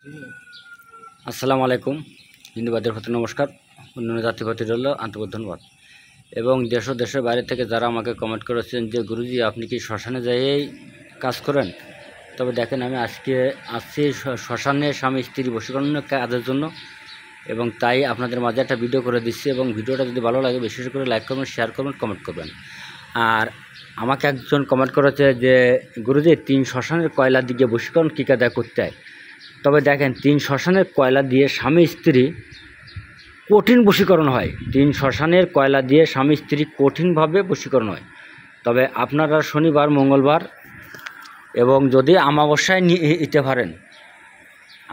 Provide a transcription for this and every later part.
আসসালামু আলাইকুম। হিন্দুবাদের প্রতি নমস্কার, অন্যান্য জাতিপাতির হলো আন্তরিক ধন্যবাদ। এবং দেশ ও দেশের বাইরে থেকে যারা আমাকে কমেন্ট করেছেন যে গুরুজি আপনি কি শ্মশানে যাইয়েই কাজ করেন, তবে দেখেন আমি আজকে আসছি শ্মশানে স্বামী স্ত্রী বশীকরণের কাজের জন্য, এবং তাই আপনাদের মাঝে একটা ভিডিও করে দিচ্ছি। এবং ভিডিওটা যদি ভালো লাগে বিশেষ করে লাইক করবেন, শেয়ার করবেন, কমেন্ট করবেন। আর আমাকে একজন কমেন্ট করেছে যে গুরুজি 3 শ্মশানের কয়লা দিকে বশীকরণ কী কায়দায় করতে হয়। তবে দেখেন 3 শ্মশানের কয়লা দিয়ে স্বামী স্ত্রী কঠিন বশীকরণ হয়। 3 শ্মশানের কয়লা দিয়ে স্বামী স্ত্রী কঠিনভাবে বশীকরণ হয়। তবে আপনারা শনিবার, মঙ্গলবার এবং যদি অমাবস্যায় নিতে পারেন,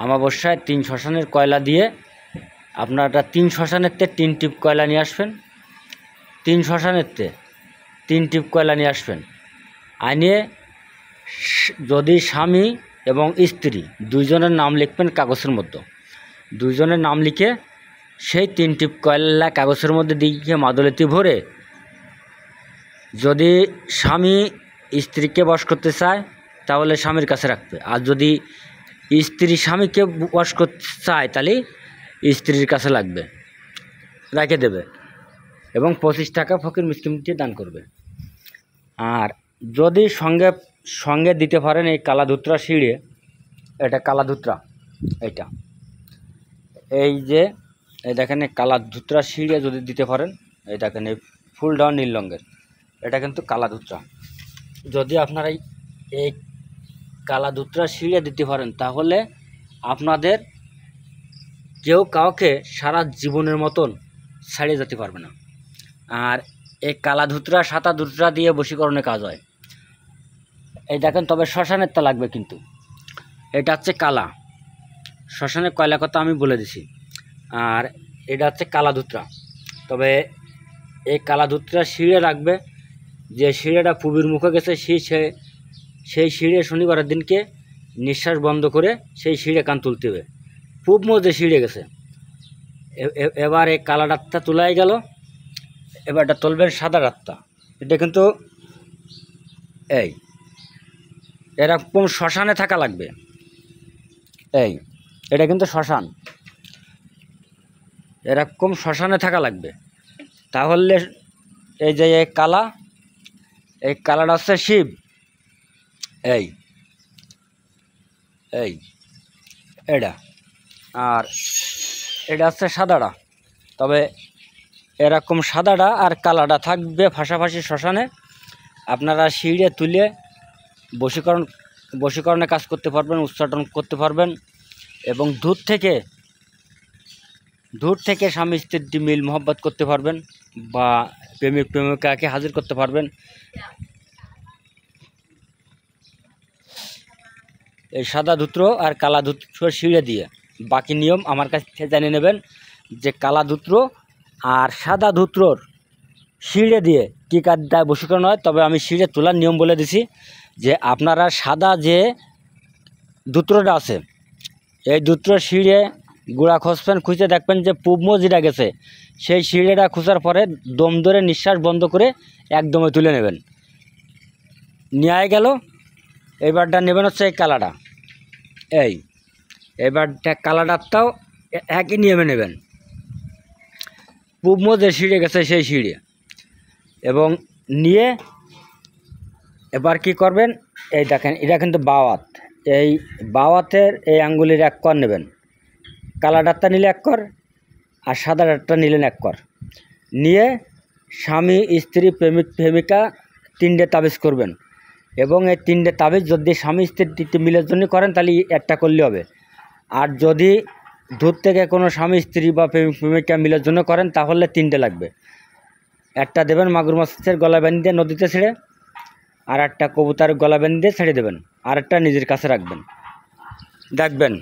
অমাবস্যায় 3 শ্মশানের কয়লা দিয়ে আপনারা 3 শ্মশানেরতে 3 টিপ কয়লা নিয়ে আসবেন। 3 শ্মশানেরতে 3 টিপ কয়লা নিয়ে আসবেন। আনিয়ে যদি স্বামী এবং স্ত্রী দুইজনের নাম লিখবেন কাগজের মধ্যে, দুইজনের নাম লিখে সেই 3 টিপ কয়লা কাগজের মধ্যে দিয়ে মাদুলিতে ভরে, যদি স্বামী স্ত্রীকে বশ করতে চায় তাহলে স্বামীর কাছে রাখবে, আর যদি স্ত্রী স্বামীকে বশ করতে চায় তাহলে স্ত্রীর কাছে লাগবে, রেখে দেবে এবং 25 টাকা ফকির মিসকিনকে দান করবে। আর যদি সঙ্গে দিতে পারেন এই কালাধুত্রা শিড়ে, এটা কালাধুত্রা, এইটা এই যে এই দেখেন এই কালাধুত্রা শিড়ে যদি দিতে পারেন, এই দেখেন এই ফুল ডাউন নীল রঙের, এটা কিন্তু কালাধুত্রা। যদি আপনারা এই কালাধুত্রা শিড়ে দিতে পারেন তাহলে আপনাদের কেউ কাউকে সারা জীবনের মতন ছাড়িয়ে যেতে পারবে না। আর এই কালাধুত্রা সাদা ধুত্রা দিয়ে বশীকরণে কাজ হয়। এই দেখেন, তবে শ্মশানের তা লাগবে কিন্তু, এটা হচ্ছে কালা শ্মশানের কয়লা কথা আমি বলে দিছি। আর এটা হচ্ছে কালাধুত্রা। তবে এই কালাধুত্রা শিড়ে রাখবে, যে শিড়েটা পূবের মুখে গেছে সেই শিড়ে শনিবারের দিনকে নিঃশ্বাস বন্ধ করে সেই শিড়ে কান তুলতে হবে। পূব মধ্যে শিড়ে গেছে, এবার এই কালা রাতটা তোলাই গেল, এবার এটা তুলবেন সাদা রাতটা। এটা কিন্তু এই এরকম শ্মশানে থাকা লাগবে। এটা কিন্তু শ্মশান, এরকম শ্মশানে থাকা লাগবে। তাহলে এই যে এই কালাটা হচ্ছে শিব, এই এটা, আর এটা হচ্ছে সাদাটা। তবে এরকম সাদাটা আর কালাটা থাকবে পাশাপাশি শ্মশানে। আপনারা সিঁড়ে তুলে বশীকরণে কাজ করতে পারবেন, উচ্চাটন করতে পারবেন, এবং দূর থেকে স্বামী স্ত্রীর মিল মহব্বত করতে পারবেন, বা প্রেমিক প্রেমিকাকে হাজির করতে পারবেন। এই সাদা ধুত্র আর কালা ধুত্র সিঁড়ে দিয়ে, বাকি নিয়ম আমার কাছ থেকে জেনে নেবেন যে কালা ধুত্র আর সাদা ধুত্রর সিঁড়ে দিয়ে কী কায়দায় বশীকরণ হয়। তবে আমি সিঁড়ে তোলার নিয়ম বলে দিছি, যে আপনারা সাদা যে ধুত্রটা আছে এই ধুত্র সিঁড়ে গুঁড়া খুঁজবেন, খুঁজে দেখবেন যে পূব মজিটা গেছে, সেই সিঁড়েটা খুঁজার পরে দম ধরে নিঃশ্বাস বন্ধ করে একদমে তুলে নেবেন। নিয়ে গেল, এইবারটা নেবেন হচ্ছে এই কালাটা, এইবারটা কালাটারটাও একই নিয়মে নেবেন, পূব মজে সিঁড়ে গেছে সেই সিঁড়ে, এবং নিয়ে এবার কি করবেন, এই দেখেন এটা কিন্তু বাওয়াত, এই বাওয়াতের এই আঙ্গুলির 1 কর নেবেন, কালা ডাটটা নিলে 1 কর আর সাদা ডাটটা নিলেন 1 কর, নিয়ে স্বামী স্ত্রী প্রেমিক প্রেমিকা 3টে তাবিজ করবেন। এবং এই 3টে তাবিজ যদি স্বামী স্ত্রী মিলের জন্য করেন তাহলে একটা করলে হবে, আর যদি দূর থেকে কোনো স্বামী স্ত্রী বা প্রেমিক প্রেমিকা মিলের জন্য করেন তাহলে 3টে লাগবে। একটা দেবেন মাগুর মাছের গলা বেঁধে নদীতে ছেড়ে, আর একটা কবুতরের গলা বেঁধে ছেড়ে দেবেন, আর একটা নিজের কাছে রাখবেন। দেখবেন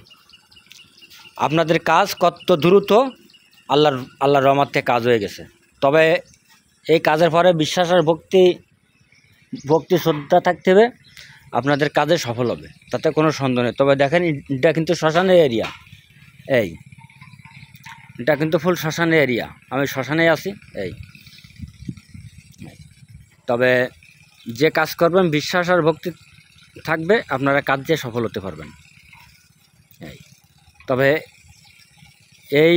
আপনাদের কাজ কত দ্রুত আল্লাহর রহমত থেকে কাজ হয়ে গেছে। তবে এই কাজের পরে বিশ্বাস আর ভক্তি শ্রদ্ধা থাকতে হবে, আপনাদের কাজে সফল হবে, তাতে কোনো সন্দেহ নেই। তবে দেখেন এটা কিন্তু শ্মশানের এরিয়া, এটা কিন্তু ফুল শ্মশানের এরিয়া, আমি শ্মশানে আছি। তবে যে কাজ করবেন বিশ্বাস আর ভক্তি থাকবে, আপনারা কাজ দিয়ে সফল হতে পারবেন। তবে এই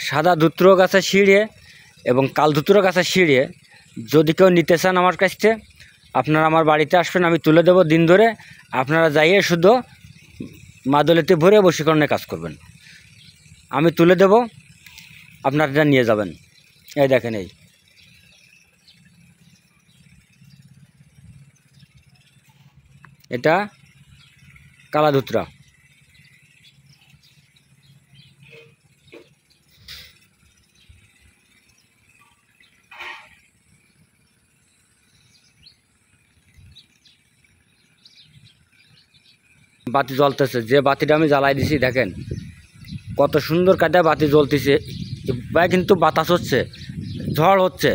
সাদা ধুত্র গাছের শিড়ে এবং কাল ধুত্র গাছের শিড়ে যদি কেউ নিতে চান আমার কাছ থেকে, আপনারা আমার বাড়িতে আসবেন, আমি তুলে দেবো দিন ধরে। আপনারা যাইয়ে শুধু মাদুলিতে ভরে বশীকরণের কাজ করবেন, আমি তুলে দেব, আপনারা নিয়ে যাবেন। এই দেখেন, এই এটা কালা ধুতরা। বাতি জ্বলতেছে, যে বাতিটা আমি জ্বালাই দিছি দেখেন কত সুন্দর কায়দায় বাতি জ্বলতেছে। ভাই কিন্তু বাতাস হচ্ছে, ঝড় হচ্ছে,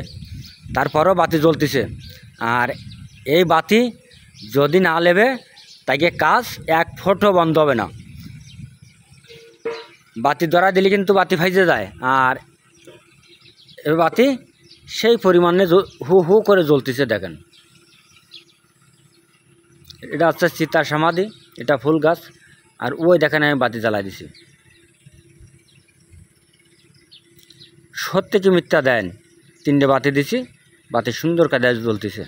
তারপরেও বাতি জ্বলতেছে। আর এই বাতি যদি না লেবে তাকে কাজ এক ফোঁটাও বন্ধ হবে না। বাতি ধরা দিলে কিন্তু বাতি ফাইজে যায়, আর এই বাতি সেই পরিমাণে হু হু করে জ্বলতেছে দেখেন। এটা হচ্ছে সীতার সমাধি, এটা ফুল গাছ। আর ওই দেখেন আমি বাতি জ্বালাই দিছি। সত্যি কি মিথ্যা দেন, 3টে বাতি দিছি, বাতি সুন্দর কায়দায় জ্বলতেছে।